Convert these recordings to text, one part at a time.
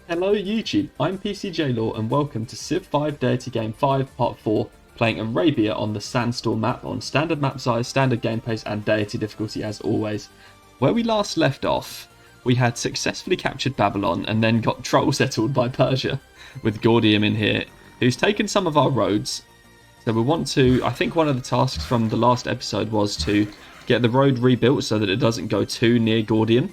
Hello YouTube, I'm PCJ Law and welcome to Civ 5 Deity Game 5 Part 4, playing Arabia on the Sandstorm map on standard map size, standard game pace and deity difficulty as always. Where we last left off, we had successfully captured Babylon and then got troll settled by Persia, with Gordium in here, who's taken some of our roads. So we want to, I think one of the tasks from the last episode was to get the road rebuilt so that it doesn't go too near Gordium.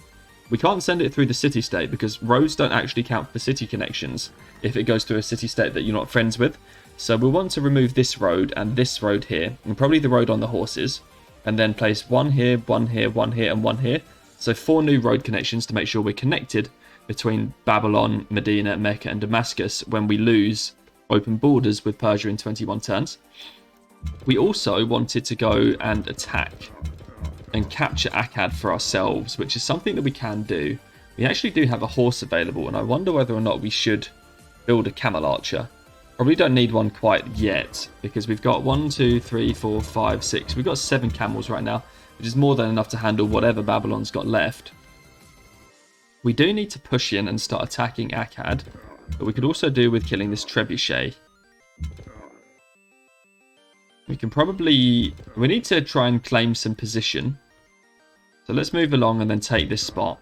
We can't send it through the city-state because roads don't actually count for city connections if it goes through a city-state that you're not friends with. So we want to remove this road and this road here, and probably the road on the horses, and then place one here, one here, one here, and one here. So 4 new road connections to make sure we're connected between Babylon, Medina, Mecca, and Damascus when we lose open borders with Persia in 21 turns. We also wanted to go and attack and capture Akkad for ourselves, which is something that we can do. We actually do have a horse available, and I wonder whether or not we should build a Camel Archer. Probably don't need one quite yet, because we've got 1, 2, 3, 4, 5, 6. We've got 7 camels right now, which is more than enough to handle whatever Babylon's got left. We do need to push in and start attacking Akkad, but we could also do with killing this trebuchet. We can probably... we need to try and claim some position. So let's move along and then take this spot.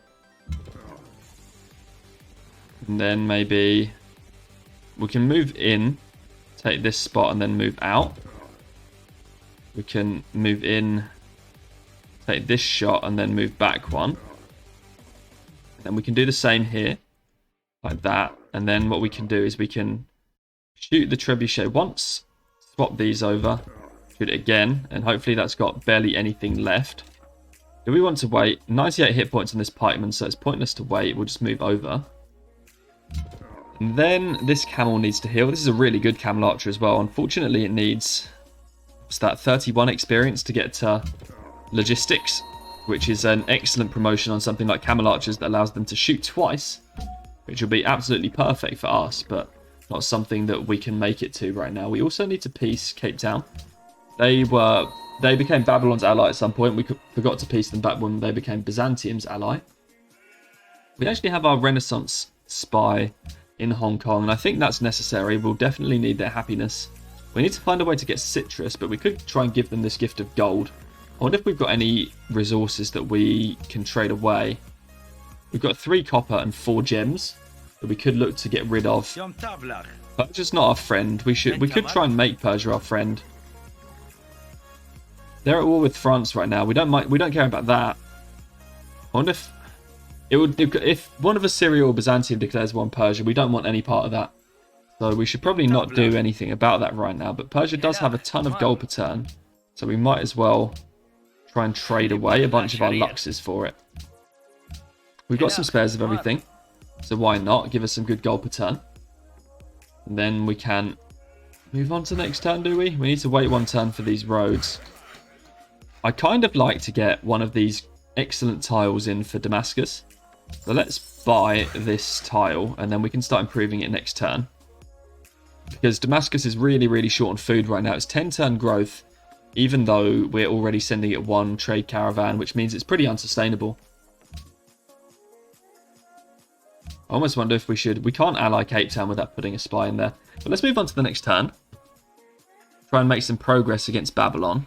And then maybe we can move in, take this spot and then move out. We can move in, take this shot and then move back one. And we can do the same here, like that. And then what we can do is we can shoot the trebuchet once, swap these over, shoot it again, and hopefully that's got barely anything left. Do we want to wait? 98 hit points on this pikeman, so it's pointless to wait. We'll just move over. And then this camel needs to heal. This is a really good Camel Archer as well. Unfortunately, it needs, what's that, 31 experience to get to logistics, which is an excellent promotion on something like Camel Archers that allows them to shoot twice, which will be absolutely perfect for us, but not something that we can make it to right now. We also need to peace Cape Town. They became Babylon's ally at some point. We forgot to peace them back when they became Byzantium's ally. We actually have our Renaissance spy in Hong Kong, and I think that's necessary. We'll definitely need their happiness. We need to find a way to get citrus, but we could try and give them this gift of gold. I wonder if we've got any resources that we can trade away. We've got 3 copper and 4 gems that we could look to get rid of. Persia's not our friend. We could try and make Persia our friend. They're at war with France right now. We don't care about that. I wonder if it would, if one of Assyria or Byzantium declares war on Persia, we don't want any part of that. So we should probably not do anything about that right now. But Persia does have a ton of gold per turn, so we might as well try and trade away a bunch of our luxes for it. We've got some spares of everything, so why not give us some good gold per turn? And then we can move on to the next turn, do we? We need to wait 1 turn for these roads. I kind of like to get one of these excellent tiles in for Damascus. So let's buy this tile, and then we can start improving it next turn. Because Damascus is really, really short on food right now. It's 10 turn growth, even though we're already sending it 1 trade caravan, which means it's pretty unsustainable. I almost wonder if we should... we can't ally Cape Town without putting a spy in there. But let's move on to the next turn. Try and make some progress against Babylon.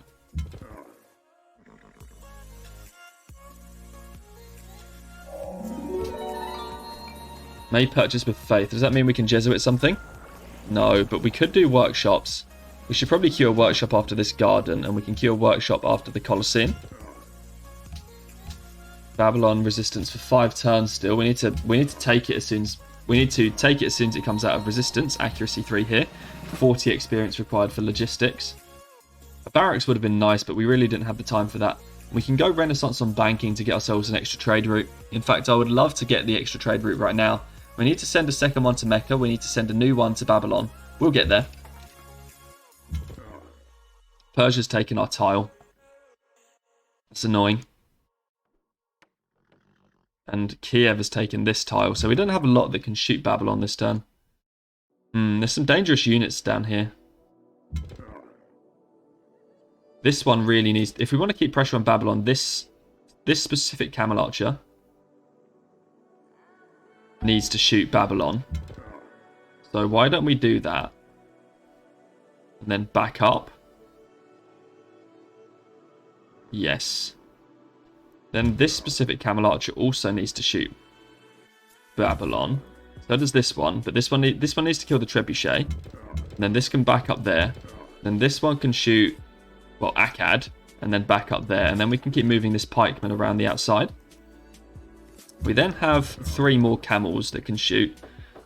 May purchase with faith. Does that mean we can Jesuit something? No, but we could do workshops. We should probably queue a workshop after this garden, and we can queue a workshop after the Colosseum. Babylon resistance for 5 turns still. We need to take it as soon as it comes out of resistance. Accuracy 3 here. 40 experience required for logistics. A barracks would have been nice, but we really didn't have the time for that. We can go Renaissance on banking to get ourselves an extra trade route. In fact, I would love to get the extra trade route right now. We need to send a second one to Mecca. We need to send a new one to Babylon. We'll get there. Persia's taken our tile. That's annoying. And Kiev has taken this tile. So we don't have a lot that can shoot Babylon this turn. There's some dangerous units down here. This one really needs... if we want to keep pressure on Babylon, this specific Camel Archer needs to shoot Babylon. So why don't we do that? And then back up. Yes. Then this specific Camel Archer also needs to shoot Babylon. So does this one, but this one needs to kill the Trebuchet. And then this can back up there. Then this one can shoot, well, Akkad, and then back up there. And then we can keep moving this pikeman around the outside. We then have 3 more camels that can shoot.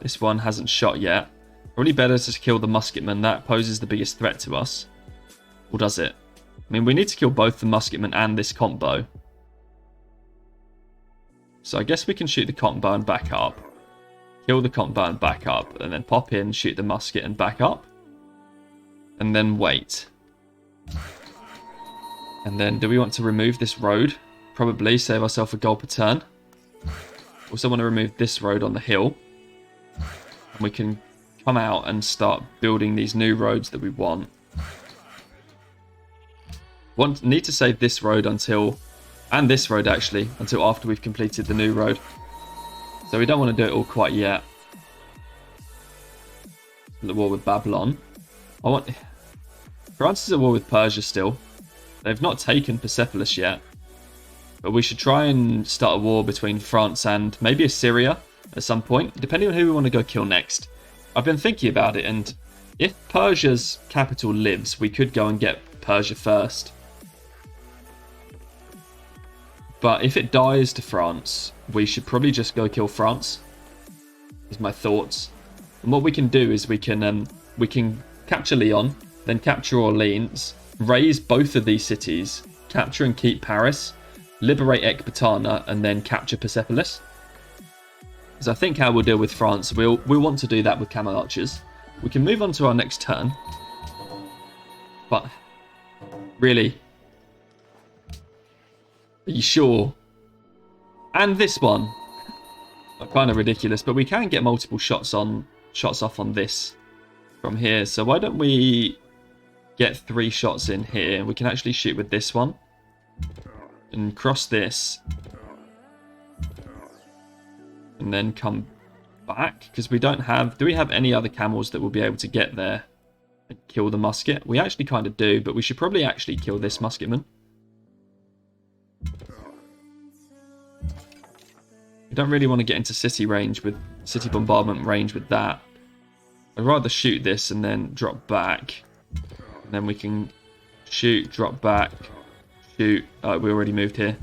This one hasn't shot yet. Probably better to kill the musketman. That poses the biggest threat to us. Or does it? I mean, we need to kill both the musketman and this combo. So I guess we can shoot the combo and back up. Kill the combo and back up. And then pop in, shoot the musket and back up. And then wait. And then do we want to remove this road? Probably save ourselves a goal per turn. Also want to remove this road on the hill. And we can come out and start building these new roads that we want. Need to save this road until, and this road actually, until after we've completed the new road. So we don't want to do it all quite yet. The war with Babylon. France is at war with Persia still. They've not taken Persepolis yet. But we should try and start a war between France and maybe Assyria at some point, depending on who we want to go kill next. I've been thinking about it, and if Persia's capital lives, we could go and get Persia first. But if it dies to France, we should probably just go kill France, is my thoughts. And what we can do is we can capture Lyon, then capture Orleans, raise both of these cities, capture and keep Paris, liberate Ecbatana, and then capture Persepolis. Because I think how we'll deal with France, we'll want to do that with Camel Archers. We can move on to our next turn. But, really? Are you sure? And this one. Kind of ridiculous, but we can get multiple shots off on this from here. So why don't we get 3 shots in here? We can actually shoot with this one. And cross this. And then come back. Because we don't have... Do we have any other camels that will be able to get there and kill the musket? We actually kind of do, but we should probably actually kill this musketman. We don't really want to get into city bombardment range with that. I'd rather shoot this and then drop back. And then we can shoot, drop back, shoot. Oh, we already moved here.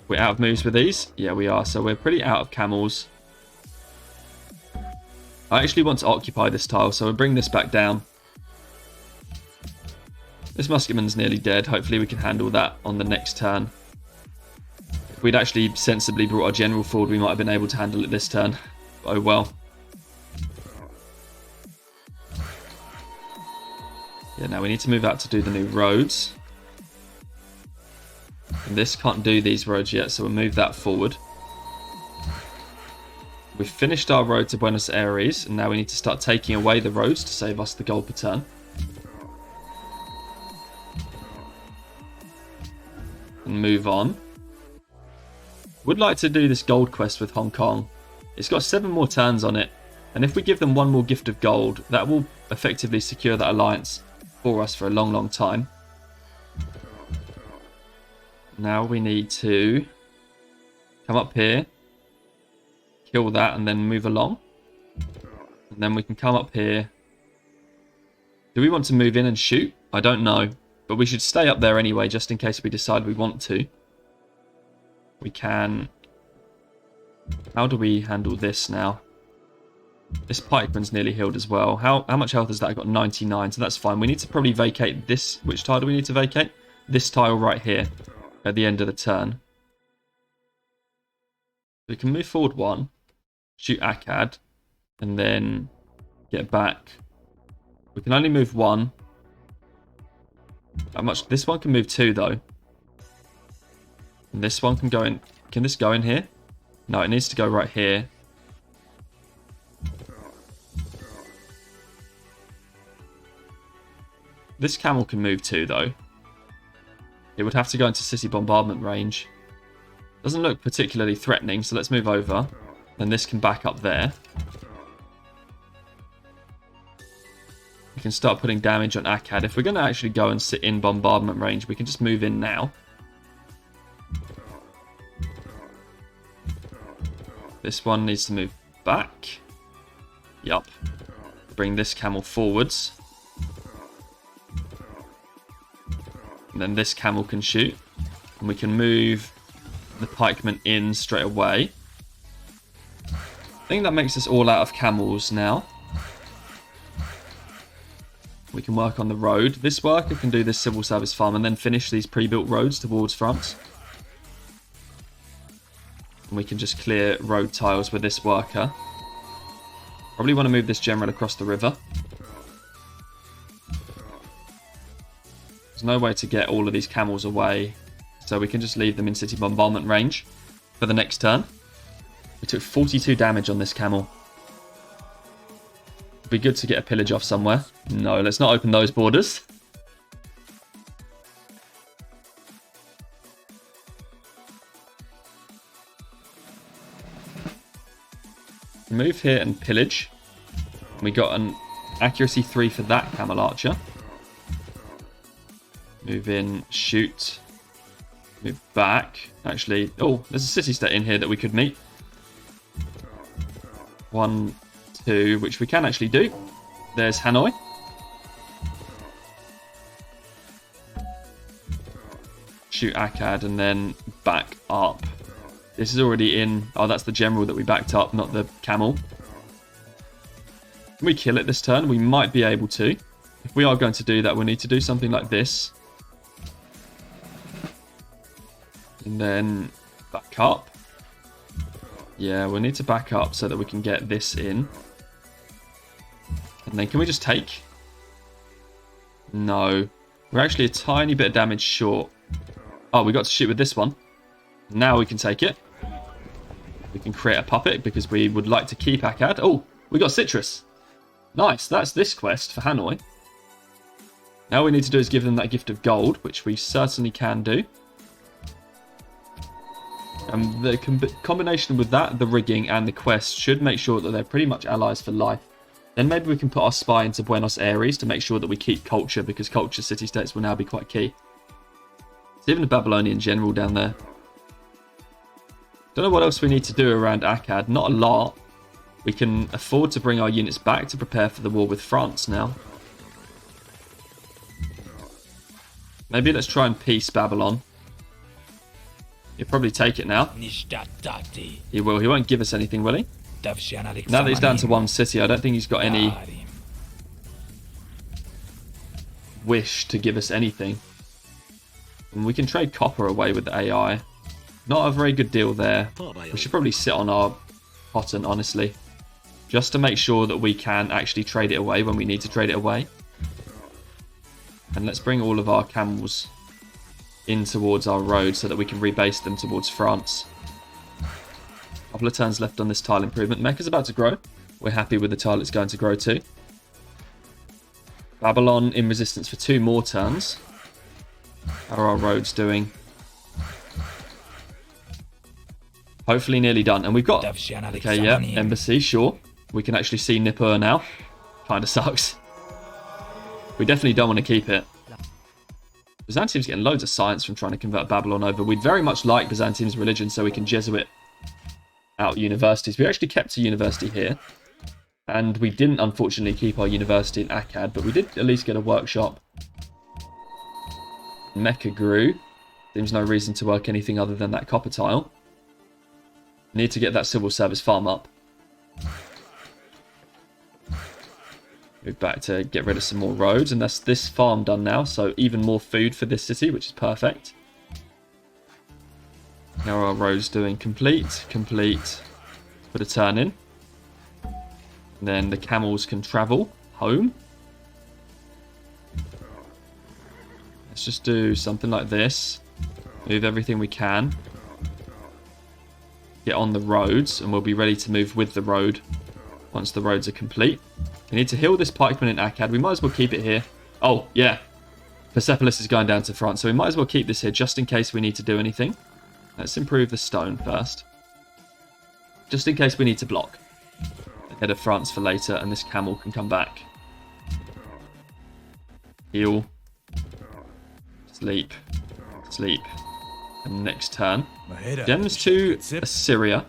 We're out of moves with these? Yeah, we are. So we're pretty out of camels. I actually want to occupy this tile, so we'll bring this back down. This musketman's nearly dead. Hopefully we can handle that on the next turn. If we'd actually sensibly brought our general forward, we might have been able to handle it this turn. Oh well. Yeah, now we need to move out to do the new roads. And this can't do these roads yet, so we'll move that forward. We've finished our road to Buenos Aires, and now we need to start taking away the roads to save us the gold per turn. And move on. Would like to do this gold quest with Hong Kong. It's got 7 more turns on it, and if we give them 1 more gift of gold, that will effectively secure that alliance for us for a long, long time. Now we need to come up here, kill that, and then move along. And then we can come up here. Do we want to move in and shoot? I don't know. But we should stay up there anyway, just in case we decide we want to. We can... How do we handle this now? This pikeman's nearly healed as well. How much health has that got? 99, so that's fine. We need to probably vacate this. Which tile do we need to vacate? This tile right here at the end of the turn. We can move forward 1, shoot Akkad, and then get back. We can only move 1. How much? This one can move 2 though. And this one can go in. Can this go in here? No, it needs to go right here. This camel can move 2 though. It would have to go into city bombardment range. Doesn't look particularly threatening, so let's move over. Then this can back up there. We can start putting damage on Akkad. If we're going to actually go and sit in bombardment range, we can just move in now. This one needs to move back. Yup. Bring this camel forwards. And then this camel can shoot. And we can move the pikemen in straight away. I think that makes us all out of camels now. We can work on the road. This worker can do this civil service farm and then finish these pre-built roads towards France. And we can just clear road tiles with this worker. Probably want to move this general across the river. There's no way to get all of these camels away, so we can just leave them in city bombardment range for the next turn. We took 42 damage on this camel. It'd be good to get a pillage off somewhere. No, let's not open those borders. Move here and pillage. We got an accuracy 3 for that Camel Archer. Move in, shoot. Move back. Actually, oh, there's a city-state in here that we could meet. 1, 2, which we can actually do. There's Hanoi. Shoot Akkad and then back up. This is already in... Oh, that's the general that we backed up, not the camel. Can we kill it this turn? We might be able to. If we are going to do that, we'll need to do something like this. And then back up. Yeah, we'll need to back up so that we can get this in. And then can we just take? No. We're actually a tiny bit of damage short. Oh, we got to shoot with this one. Now we can take it. We can create a puppet because we would like to keep Akkad. Oh, we got citrus. Nice, that's this quest for Hanoi. Now all we need to do is give them that gift of gold, which we certainly can do. And the combination with that, the rigging and the quest should make sure that they're pretty much allies for life. Then maybe we can put our spy into Buenos Aires to make sure that we keep culture, because culture city-states will now be quite key. There's even a Babylonian general down there. Don't know what else we need to do around Akkad. Not a lot. We can afford to bring our units back to prepare for the war with France now. Maybe let's try and peace Babylon. He'll probably take it now. He will. He won't give us anything, will he? Now that he's down to one city, I don't think he's got any wish to give us anything. And we can trade copper away with the AI. Not a very good deal there. We should probably sit on our cotton, honestly. Just to make sure that we can actually trade it away when we need to trade it away. And let's bring all of our camels in towards our road so that we can rebase them towards France. A couple of turns left on this tile improvement. Mecca's about to grow. We're happy with the tile it's going to grow to. Babylon in resistance for 2 more turns. How are our roads doing? Hopefully nearly done. And we've got... Okay, yeah, embassy, sure. We can actually see Nippur now. Kinda sucks. We definitely don't want to keep it. Byzantium's getting loads of science from trying to convert Babylon over. We'd very much like Byzantium's religion so we can Jesuit out universities. We actually kept a university here. And we didn't, unfortunately, keep our university in Akkad, but we did at least get a workshop. Mecca grew. Seems no reason to work anything other than that copper tile. Need to get that civil service farm up. Move back to get rid of some more roads, and that's this farm done now, so even more food for this city, which is perfect. Now our roads doing complete. Put a turn in. And then the camels can travel home. Let's just do something like this. Move everything we can. Get on the roads, and we'll be ready to move with the road once the roads are complete. We need to heal this pikeman in Akkad. We might as well keep it here. Oh, yeah. Persepolis is going down to France, so we might as well keep this here just in case we need to do anything. Let's improve the stone first. just in case we need to block ahead of France for later, and this camel can come back. Heal. Sleep. Sleep. And next turn. Gems to Assyria.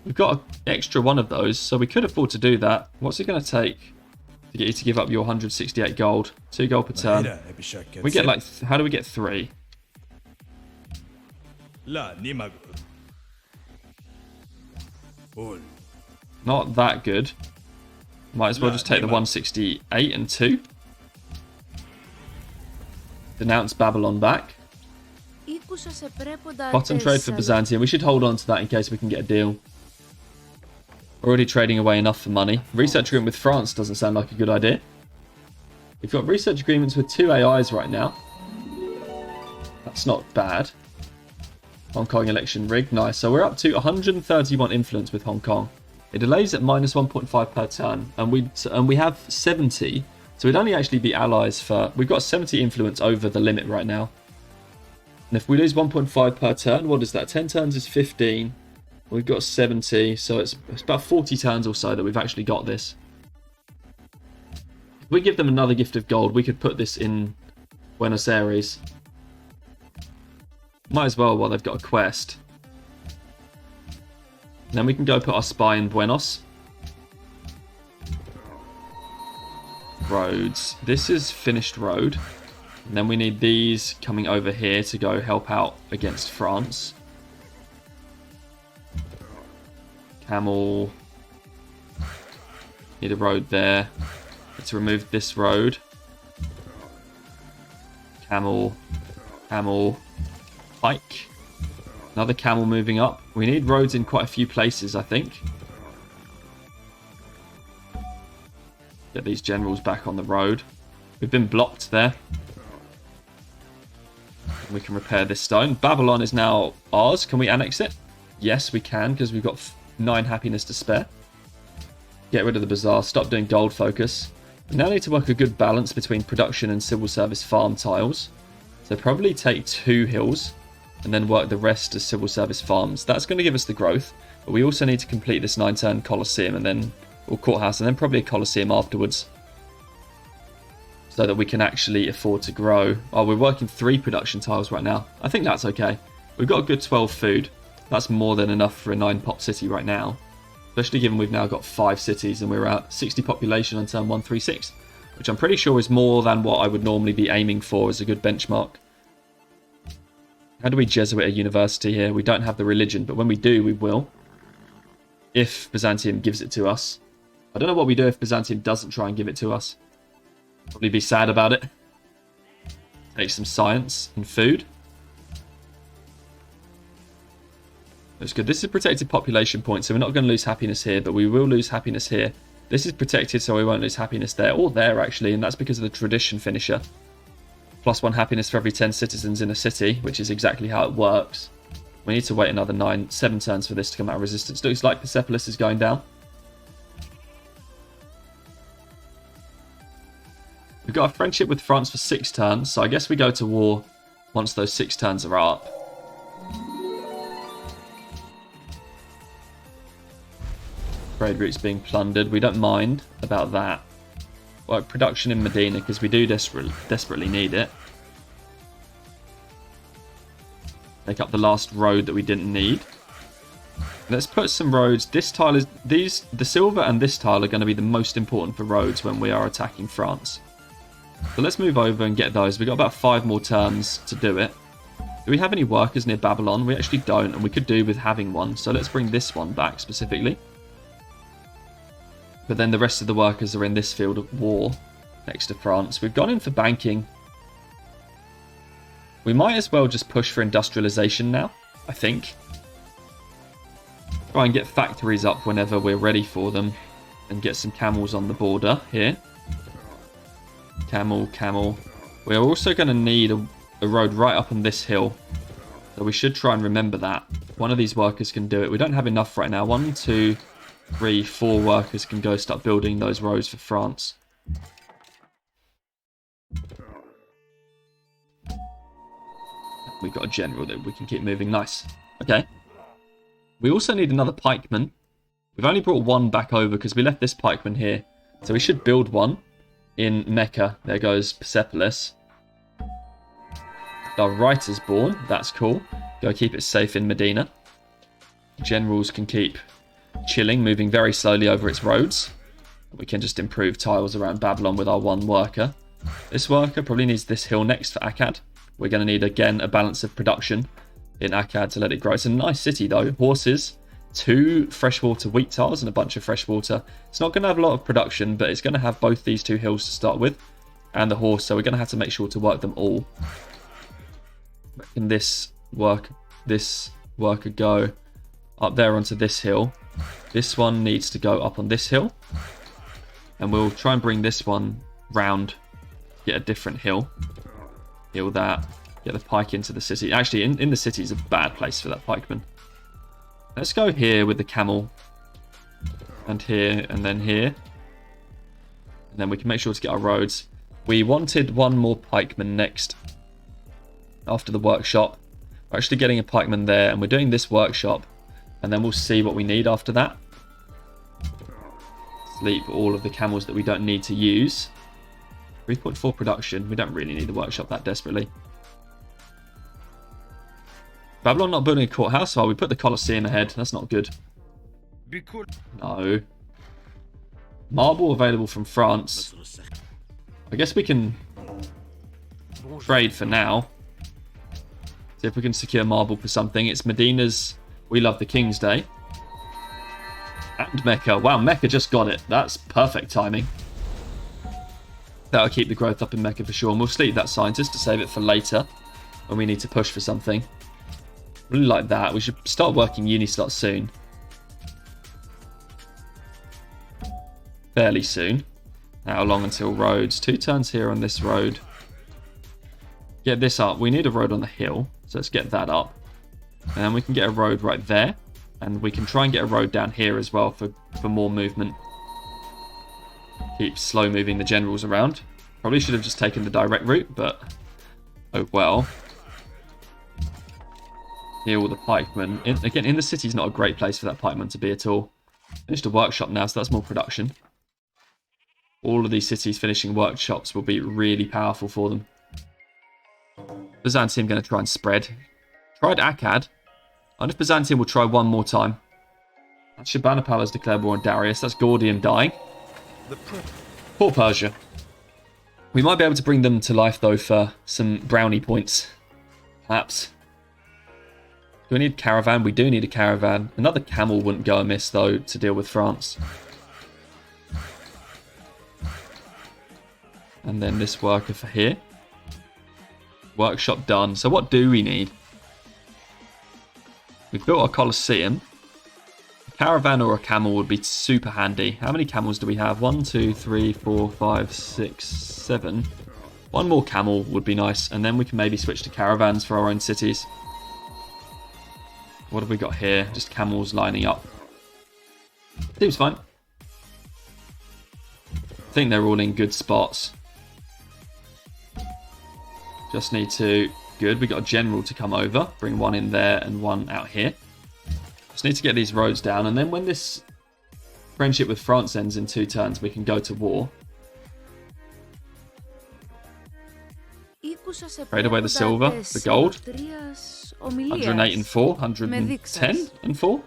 We've got an extra one of those, so we could afford to do that. What's it going to take to get you to give up your 168 gold? 2 gold per turn. We get like, how do we get 3? Not that good. Might as well just take the 168 and 2. Denounce Babylon back. Bottom trade for Byzantium. We should hold on to that in case we can get a deal. Already trading away enough for money. Research agreement with France doesn't sound like a good idea. We've got research agreements with 2 AIs right now. That's not bad. Hong Kong election rigged. Nice. So we're up to 131 influence with Hong Kong. It delays at -1.5 per turn. And we have 70. So we'd only actually be allies for... We've got 70 influence over the limit right now. And if we lose 1.5 per turn, what is that? 10 turns is 15. We've got 70, so it's about 40 turns or so that we've actually got this. If we give them another gift of gold, we could put this in Buenos Aires. Might as well while they've got a quest. And then we can go put our spy in Buenos. Roads. This is finished road. And then we need these coming over here to go help out against France. Camel. Need a road there. Let's remove this road. Camel. Camel. Pike. Another camel moving up. We need roads in quite a few places, I think. Get these generals back on the road. We've been blocked there. We can repair this stone. Babylon is now ours. Can we annex it? Yes, we can, because we've got 9 happiness to spare. Get rid of the bazaar. Stop doing gold focus. We now need to work a good balance between production and civil service farm tiles. So probably take 2 hills and then work the rest as civil service farms. That's going to give us the growth. But we also need to complete this 9-turn Colosseum and then, or courthouse, and then probably a Colosseum afterwards. So that we can actually afford to grow. Oh, we're working 3 production tiles right now. I think that's okay. We've got a good 12 food. That's more than enough for a 9-pop city right now. Especially given we've now got 5 cities and we're at 60 population on turn 136. Which I'm pretty sure is more than what I would normally be aiming for as a good benchmark. How do we Jesuit a university here? We don't have the religion, but when we do, we will. If Byzantium gives it to us. I don't know what we do if Byzantium doesn't try and give it to us. Probably be sad about it. Take some science and food. That's good. This is protected population point, so we're not going to lose happiness here, but we will lose happiness here. This is protected, so we won't lose happiness there, or there actually, and that's because of the tradition finisher. +1 happiness for every 10 citizens in a city, which is exactly how it works. We need to wait another 7 turns for this to come out of resistance. Looks like Persepolis is going down. We've got a friendship with France for 6 turns, so I guess we go to war once those 6 turns are up. Trade routes being plundered. We don't mind about that. Work production in Medina because we do desperately need it. Take up the last road that we didn't need. Let's put some roads. This tile is the silver and this tile are going to be the most important for roads when we are attacking France. So let's move over and get those. We've got about 5 more turns to do it. Do we have any workers near Babylon? We actually don't, and we could do with having one. So let's bring this one back specifically. But then the rest of the workers are in this field of war next to France. We've gone in for banking. We might as well just push for industrialization now, I think. Try and get factories up whenever we're ready for them. And get some camels on the border here. Camel, camel. We're also going to need a road right up on this hill. So we should try and remember that. One of these workers can do it. We don't have enough right now. 1, 2, 3, 4 workers can go start building those roads for France. We've got a general that we can keep moving. Nice. Okay. We also need another pikeman. We've only brought one back over because we left this pikeman here. So we should build one in Mecca. There goes Persepolis. Our writer's born. That's cool. Go keep it safe in Medina. Generals can keep chilling, moving very slowly over its roads. We can just improve tiles around Babylon with our one worker. This worker probably needs this hill next for Akkad. We're going to need, again, a balance of production in Akkad to let it grow. It's a nice city, though. Horses, 2 freshwater wheat tiles and a bunch of freshwater. It's not going to have a lot of production, but it's going to have both these 2 hills to start with and the horse, so we're going to have to make sure to work them all. Can this worker go up there onto this hill? This one needs to go up on this hill. And we'll try and bring this one round, get a different hill. Heal that, get the pike into the city. Actually, in the city is a bad place for that pikeman. Let's go here with the camel. And here, and then here. And then we can make sure to get our roads. We wanted one more pikeman next. After the workshop. We're actually getting a pikeman there, and we're doing this workshop. And then we'll see what we need after that. Sleep all of the camels that we don't need to use. 3.4 production. We don't really need the workshop that desperately. Babylon not building a courthouse. Oh, we put the Colosseum ahead. That's not good. No. Marble available from France. I guess we can trade for now. See if we can secure marble for something. It's Medina's We Love the King's Day. And Mecca. Wow, Mecca just got it. That's perfect timing. That'll keep the growth up in Mecca for sure. And we'll sleep that scientist to save it for later when we need to push for something. Really like that. We should start working uni slots soon. Fairly soon. How long until roads? 2 turns here on this road. Get this up. We need a road on the hill. So let's get that up. And then we can get a road right there. And we can try and get a road down here as well for more movement. Keep slow moving the generals around. Probably should have just taken the direct route, but oh well. Heal the pikemen. Again, in the city is not a great place for that pikeman to be at all. Finished a workshop now, so that's more production. All of these cities finishing workshops will be really powerful for them. Byzantium going to try and spread. Tried Akkad. I wonder if Byzantium will try one more time. Shabanapal has declared war on Darius. That's Gordium dying. Poor Persia. We might be able to bring them to life, though, for some brownie points. Perhaps. Do we need a caravan? We do need a caravan. Another camel wouldn't go amiss, though, to deal with France. And then this worker for here. Workshop done. So what do we need? We've built our Colosseum. A caravan or a camel would be super handy. How many camels do we have? 1, 2, 3, 4, 5, 6, 7. One more camel would be nice. And then we can maybe switch to caravans for our own cities. What have we got here? Just camels lining up. Seems fine. I think they're all in good spots. Just need to... Good, we got a general to come over. Bring one in there and one out here. Just need to get these roads down. And then when this friendship with France ends in 2 turns, we can go to war. Trade away the silver, the gold. 108 and 4, 110 and 4.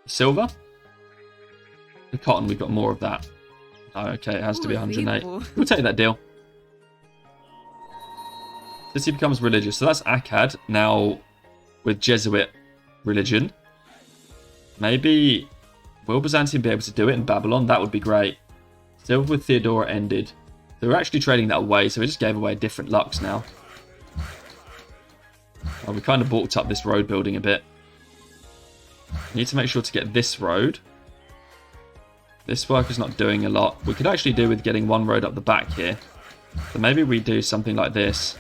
Silver. The cotton, we've got more of that. Oh, okay, it has to be 108. We'll take that deal. City becomes religious. So that's Akkad now with Jesuit religion. Maybe will Byzantium be able to do it in Babylon? That would be great. Silver with Theodora ended. So we're actually trading that away. So we just gave away different Lux now. Well, we kind of balked up this road building a bit. Need to make sure to get this road. This worker's not doing a lot. We could actually do with getting one road up the back here. So maybe we do something like this.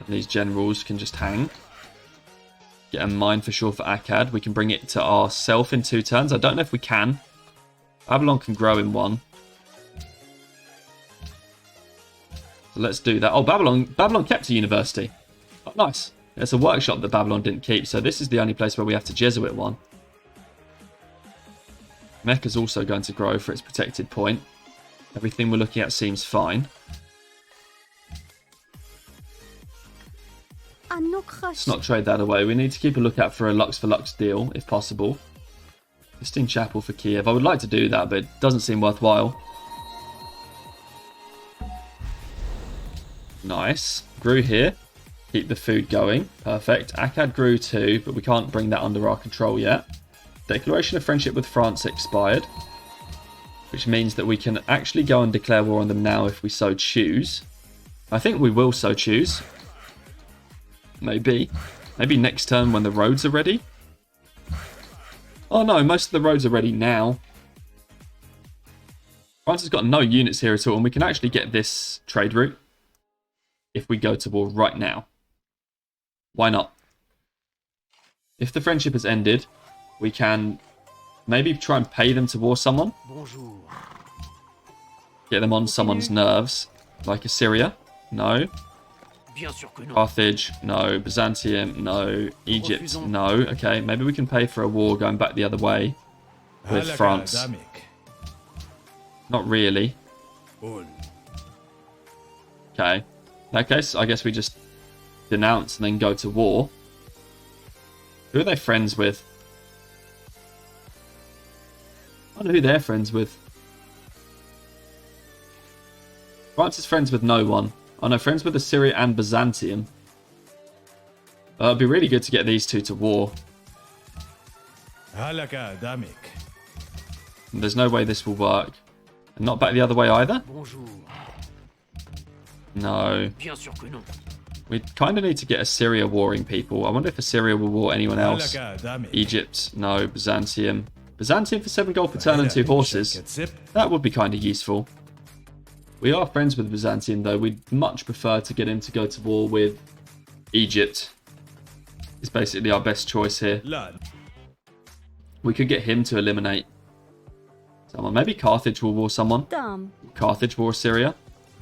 These generals can just hang. Get a mine for sure for Akkad. We can bring it to ourselves in 2 turns. I don't know if we can. Babylon can grow in 1. So let's do that. Oh, Babylon kept a university. Oh, nice. It's a workshop that Babylon didn't keep, so this is the only place where we have to Jesuit one. Mecca's also going to grow for its protected point. Everything we're looking at seems fine. Let's not trade that away. We need to keep a lookout for a Lux for Lux deal, if possible. Sistine Chapel for Kiev. I would like to do that, but it doesn't seem worthwhile. Nice. Grew here. Keep the food going. Perfect. Akkad grew too, but we can't bring that under our control yet. Declaration of friendship with France expired, which means that we can actually go and declare war on them now if we so choose. I think we will so choose. Maybe. Maybe next turn when the roads are ready. Oh no, most of the roads are ready now. France has got no units here at all, and we can actually get this trade route if we go to war right now. Why not? If the friendship has ended, we can maybe try and pay them to war someone. Bonjour. Get them on someone's nerves. Like Assyria? No. Bien sûr que non. Carthage? No. Byzantium? No. Egypt? No. Okay, maybe we can pay for a war going back the other way with France. Not really. Okay. In that case, I guess we just denounce and then go to war. Who are they friends with? I don't know who they're friends with. France is friends with no one. Oh no, friends with Assyria and Byzantium. It'd be really good to get these two to war. There's no way this will work. And not back the other way either? Bonjour. No. Bien sûr que non. We kind of need to get Assyria warring people. I wonder if Assyria will war anyone else. Egypt, no. Byzantium. Byzantium for 7 gold per turn and 2 horses. That would be kind of useful. We are friends with Byzantium though. We'd much prefer to get him to go to war with Egypt. It's basically our best choice here. We could get him to eliminate someone. Maybe Carthage will war someone. Carthage war Assyria.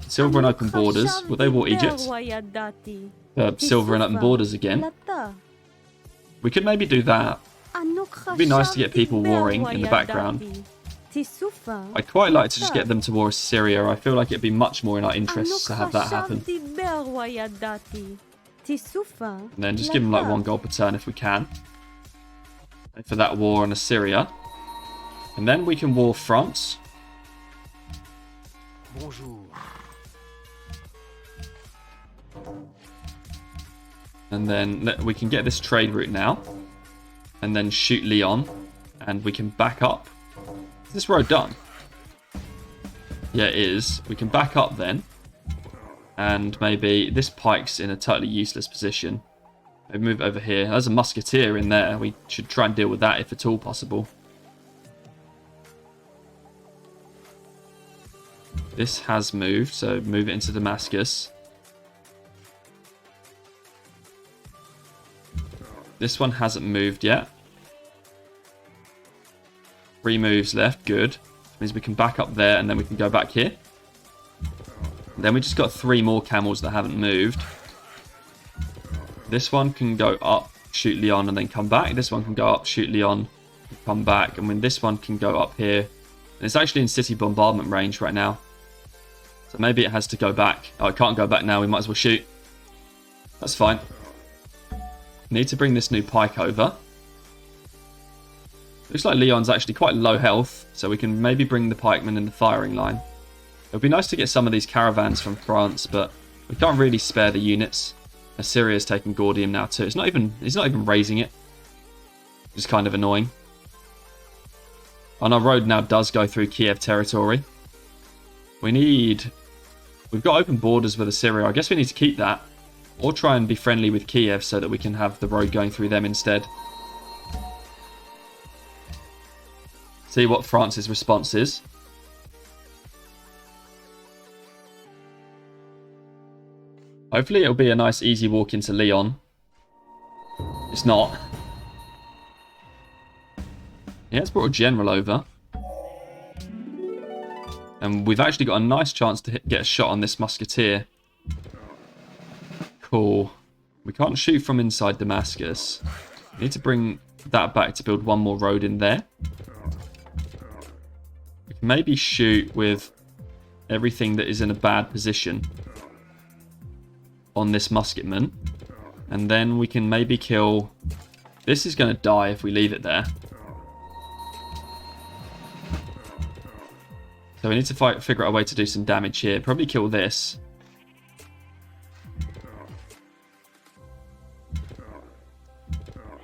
Silver and open borders. Will they war Egypt? Silver and open borders again. We could maybe do that. It'd be nice to get people warring in the background. I'd quite like to just get them to war Assyria. I feel like it'd be much more in our interests to have that happen. And then just give them like 1 gold per turn if we can. And for that war on Assyria. And then we can war France. Bonjour. And then we can get this trade route now. And then shoot Lyon. And we can back up. Is this road done? Yeah, it is. We can back up then. And maybe this pike's in a totally useless position. Maybe move over here. There's a musketeer in there. We should try and deal with that if at all possible. This has moved, so move it into Damascus. This one hasn't moved yet. 3 moves left, good. Means we can back up there and then we can go back here. And then we just got 3 more camels that haven't moved. This one can go up, shoot Lyon and then come back. This one can go up, shoot Lyon, come back. And then this one can go up here. And it's actually in city bombardment range right now. So maybe it has to go back. Oh, it can't go back now. We might as well shoot. That's fine. Need to bring this new pike over. Looks like Lyon's actually quite low health, so we can maybe bring the pikemen in the firing line. It would be nice to get some of these caravans from France, but we can't really spare the units. Assyria's taking Gordium now too. He's not even raising it. Which is kind of annoying. And our road now does go through Kiev territory. We've got open borders with Assyria. I guess we need to keep that. Or try and be friendly with Kiev so that we can have the road going through them instead. See what France's response is. Hopefully it'll be a nice easy walk into Lyon. It's not. Yeah, it's brought a general over. And we've actually got a nice chance to get a shot on this musketeer. Cool. We can't shoot from inside Damascus. We need to bring that back to build one more road in there. We can maybe shoot with everything that is in a bad position on this musketman. And then we can maybe kill... This is going to die if we leave it there. So we need to figure out a way to do some damage here. Probably kill this.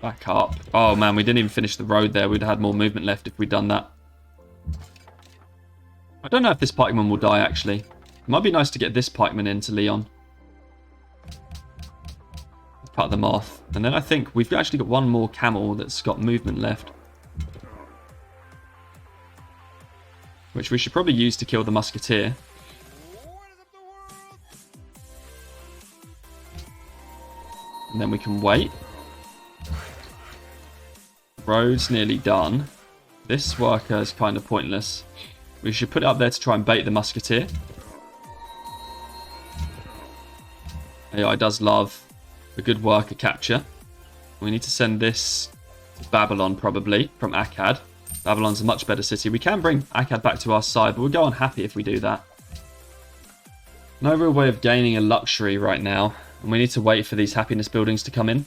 Back up. Oh man, we didn't even finish the road there. We'd have had more movement left if we'd done that. I don't know if this pikeman will die, actually. It might be nice to get this pikeman into Leon. Cut them off. And then I think we've actually got one more camel that's got movement left. Which we should probably use to kill the musketeer. And then we can wait. Road's nearly done. This worker is kind of pointless. We should put it up there to try and bait the musketeer. AI does love a good worker capture. We need to send this to Babylon probably from Akkad. Babylon's a much better city. We can bring Akkad back to our side, but we'll go unhappy if we do that. No real way of gaining a luxury right now, and we need to wait for these happiness buildings to come in.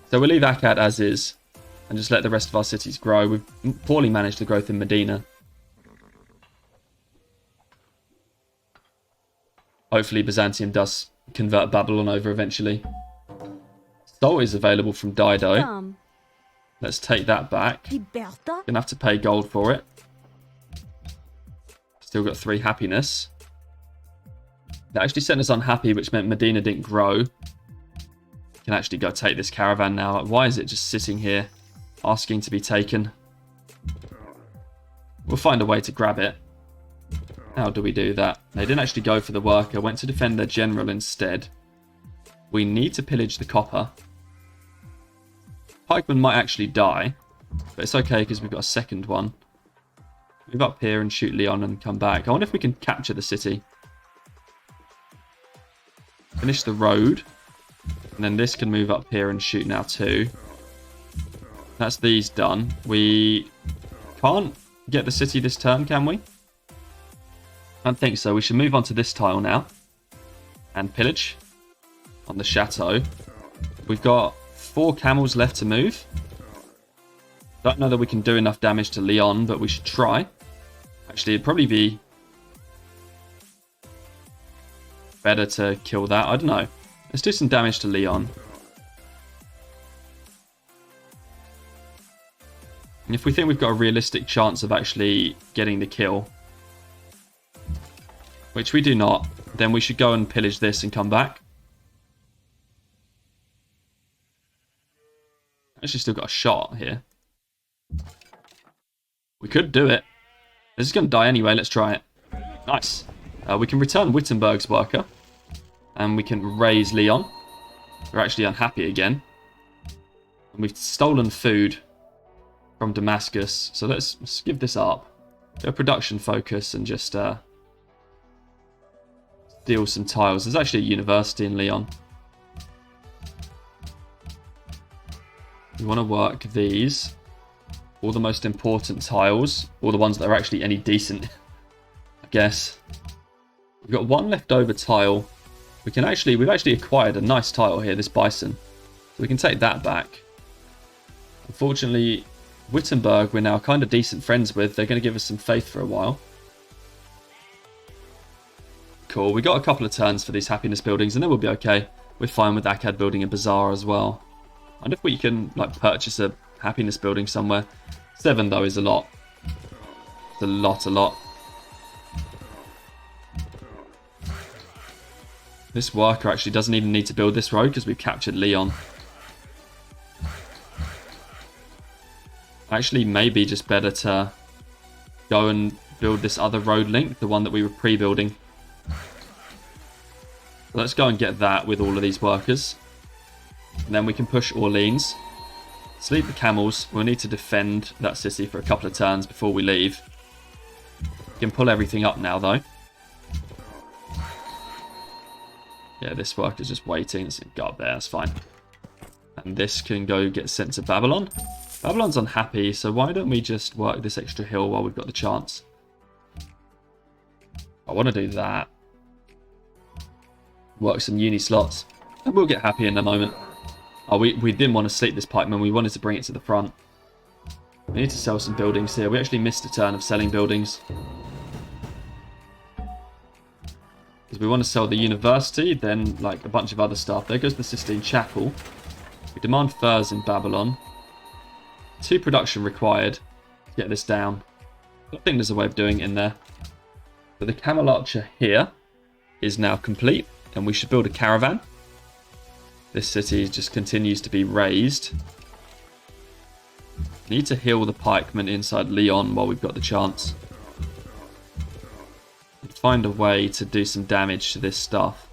So we'll leave Akkad as is, and just let the rest of our cities grow. We've poorly managed the growth in Medina. Hopefully Byzantium does convert Babylon over eventually. Salt is available from Dido. Let's take that back. Gonna have to pay gold for it. Still got 3 happiness. That actually sent us unhappy, which meant Medina didn't grow. Can actually go take this caravan now. Why is it just sitting here asking to be taken? We'll find a way to grab it. How do we do that? They didn't actually go for the worker. Went to defend their general instead. We need to pillage the copper. Pikeman might actually die, but it's okay because we've got a second one. Move up here and shoot Leon and come back. I wonder if we can capture the city. Finish the road. And then this can move up here and shoot now too. That's these done. We can't get the city this turn, can we? I don't think so. We should move on to this tile now. And pillage on the chateau. We've got 4 camels left to move. Don't know that we can do enough damage to Leon, but we should try. Actually, it'd probably be better to kill that. I don't know. Let's do some damage to Leon. And if we think we've got a realistic chance of actually getting the kill, which we do not, then we should go and pillage this and come back. Actually still got a shot here. We could do it. This is going to die anyway. Let's try it. Nice. We can return Wittenberg's worker. And we can raise Leon. We're actually unhappy again. And we've stolen food from Damascus. So let's give this up. Go production focus and just steal some tiles. There's actually a university in Leon. We want to work these. All the most important tiles. All the ones that are actually any decent, I guess. We've got one leftover tile. We've actually acquired a nice tile here, this bison. So we can take that back. Unfortunately, Wittenberg we're now kind of decent friends with. They're going to give us some faith for a while. Cool, we got a couple of turns for these happiness buildings and then we'll be okay. We're fine with Akkad building a bazaar as well. I wonder if we can purchase a happiness building somewhere. 7 though is a lot. It's a lot. This worker actually doesn't even need to build this road because we've captured Leon. Actually, maybe just better to go and build this other road link, the one that we were pre-building. Let's go and get that with all of these workers. And then we can push Orleans. Sleep the camels. We'll need to defend that city for a couple of turns before we leave. We can pull everything up now, though. Yeah, this worker's just waiting. It's go up there. That's fine. And this can go get sent to Babylon. Babylon's unhappy, so why don't we just work this extra hill while we've got the chance? I want to do that. Work some uni slots. And we'll get happy in a moment. Oh, we didn't want to sleep this pikeman. We wanted to bring it to the front. We need to sell some buildings here. We actually missed a turn of selling buildings. Because we want to sell the university, then like a bunch of other stuff. There goes the Sistine Chapel. We demand furs in Babylon. 2 production required to get this down. I think there's a way of doing it in there. But the Camel Archer here is now complete, and we should build a caravan. This city just continues to be raised. Need to heal the pikemen inside Lyon while we've got the chance. And find a way to do some damage to this stuff.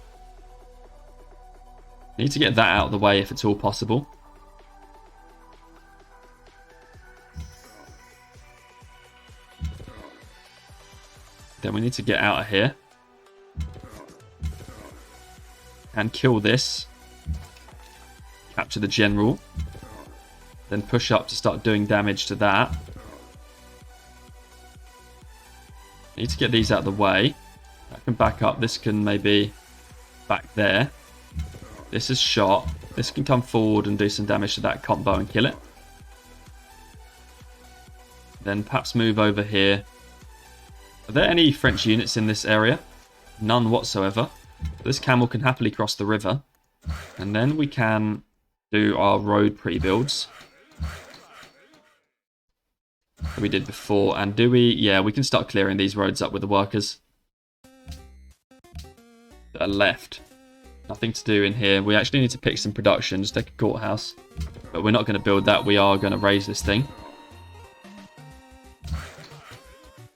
Need to get that out of the way if it's all possible. Then we need to get out of here. And kill this. Capture the general. Then push up to start doing damage to that. Need to get these out of the way. That can back up. This can maybe back there. This is shot. This can come forward and do some damage to that combo and kill it. Then perhaps move over here. Are there any French units in this area? None whatsoever. This camel can happily cross the river. And then we can do our road pre-builds. That we did before. And do we... Yeah, we can start clearing these roads up with the workers that are left. Nothing to do in here. We actually need to pick some production. Just take a courthouse. But we're not going to build that. We are going to raise this thing.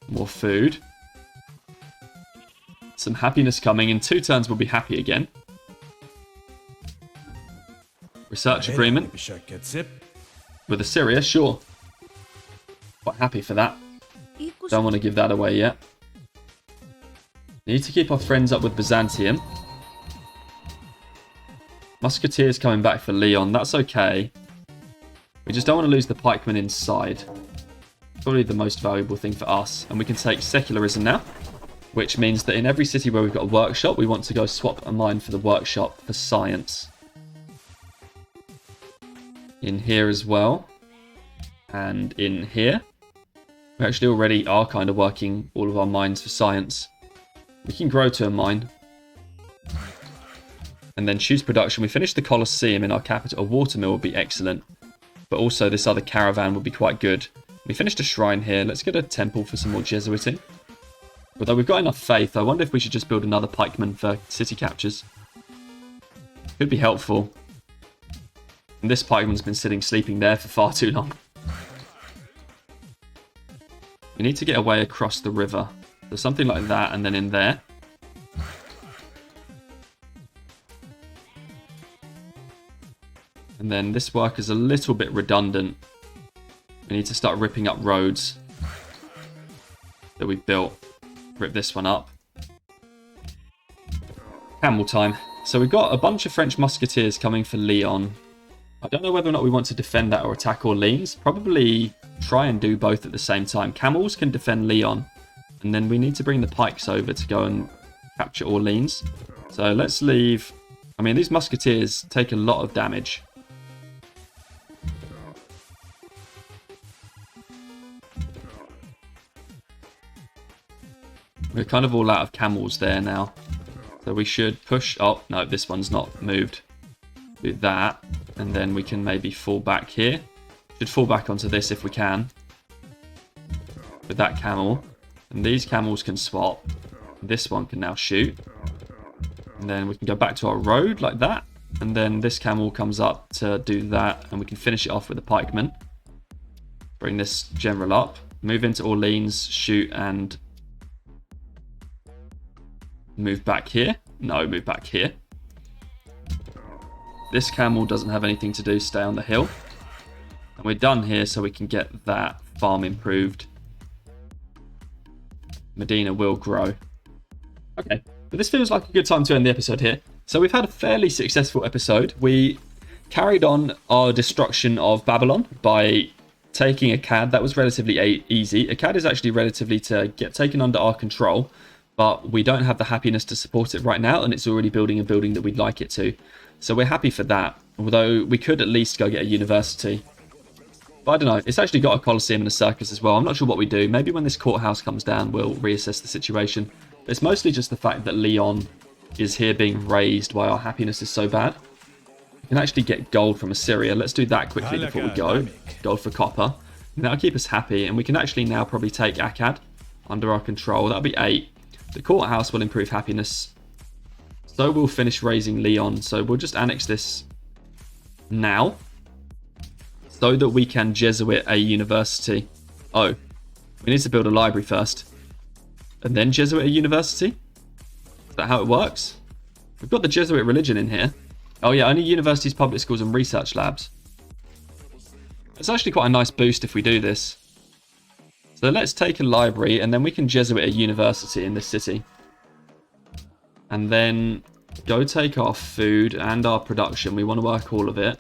More food. Some happiness coming. In 2 turns we'll be happy again. Research agreement. With Assyria, sure. Quite happy for that. Don't want to give that away yet. Need to keep our friends up with Byzantium. Musketeers coming back for Lyon. That's okay. We just don't want to lose the pikemen inside. Probably the most valuable thing for us. And we can take secularism now. Which means that in every city where we've got a workshop, we want to go swap a mine for the workshop for science. In here as well. And in here. We actually already are kind of working all of our mines for science. We can grow to a mine. And then choose production. We finish the Colosseum in our capital. A watermill would be excellent. But also this other caravan would be quite good. We finished a shrine here. Let's get a temple for some more Jesuiting. Although we've got enough faith, I wonder if we should just build another pikeman for city captures. Could be helpful. And this pikeman's been sleeping there for far too long. We need to get away across the river. So something like that, and then in there. And then this work is a little bit redundant. We need to start ripping up roads that we've built. Rip this one up. Camel time. So we've got a bunch of French musketeers coming for Lyon. I don't know whether or not we want to defend that or attack Orleans. Probably try and do both at the same time. Camels can defend Lyon. And then we need to bring the pikes over to go and capture Orleans. So let's leave... I mean, these musketeers take a lot of damage. We're kind of all out of camels there now. So we should push... Oh, no, this one's not moved. Do that. And then we can maybe fall back here. Should fall back onto this if we can. With that camel. And these camels can swap. This one can now shoot. And then we can go back to our road like that. And then this camel comes up to do that. And we can finish it off with a pikeman. Bring this general up. Move into Orleans, shoot, and... move back here. No, move back here. This camel doesn't have anything to do. Stay on the hill. And we're done here so we can get that farm improved. Medina will grow. Okay. But this feels like a good time to end the episode here. So we've had a fairly successful episode. We carried on our destruction of Babylon by taking Akkad. That was relatively easy. Akkad is actually relatively to get taken under our control, but we don't have the happiness to support it right now, and it's already building a building that we'd like it to. So we're happy for that, although we could at least go get a university. But I don't know, it's actually got a coliseum and a circus as well. I'm not sure what we do. Maybe when this courthouse comes down, we'll reassess the situation. But it's mostly just the fact that Leon is here being raised while our happiness is so bad. We can actually get gold from Assyria. Let's do that quickly before we go. Gold for copper. And that'll keep us happy. And we can actually now probably take Akkad under our control. That'll be 8. The courthouse will improve happiness. So we'll finish raising Leon. So we'll just annex this now, so that we can Jesuit a university. Oh, we need to build a library first, and then Jesuit a university? Is that how it works? We've got the Jesuit religion in here. Oh yeah, only universities, public schools, and research labs. It's actually quite a nice boost if we do this. So let's take a library, and then we can Jesuit a university in this city. And then go take our food and our production. We want to work all of it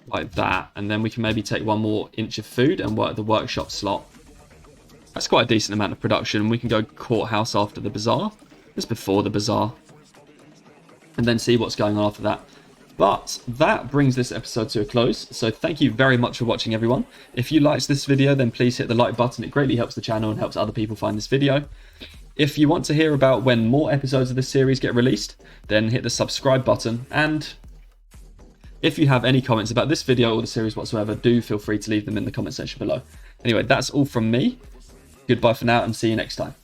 like that, and then we can maybe take 1 more inch of food and work the workshop slot. That's quite a decent amount of production. We can go courthouse after the bazaar. Just before the bazaar. And then see what's going on after that. But that brings this episode to a close. So thank you very much for watching, everyone. If you liked this video, then please hit the like button. It greatly helps the channel and helps other people find this video. If you want to hear about when more episodes of this series get released, then hit the subscribe button. And if you have any comments about this video or the series whatsoever, do feel free to leave them in the comment section below. Anyway, that's all from me. Goodbye for now, and see you next time.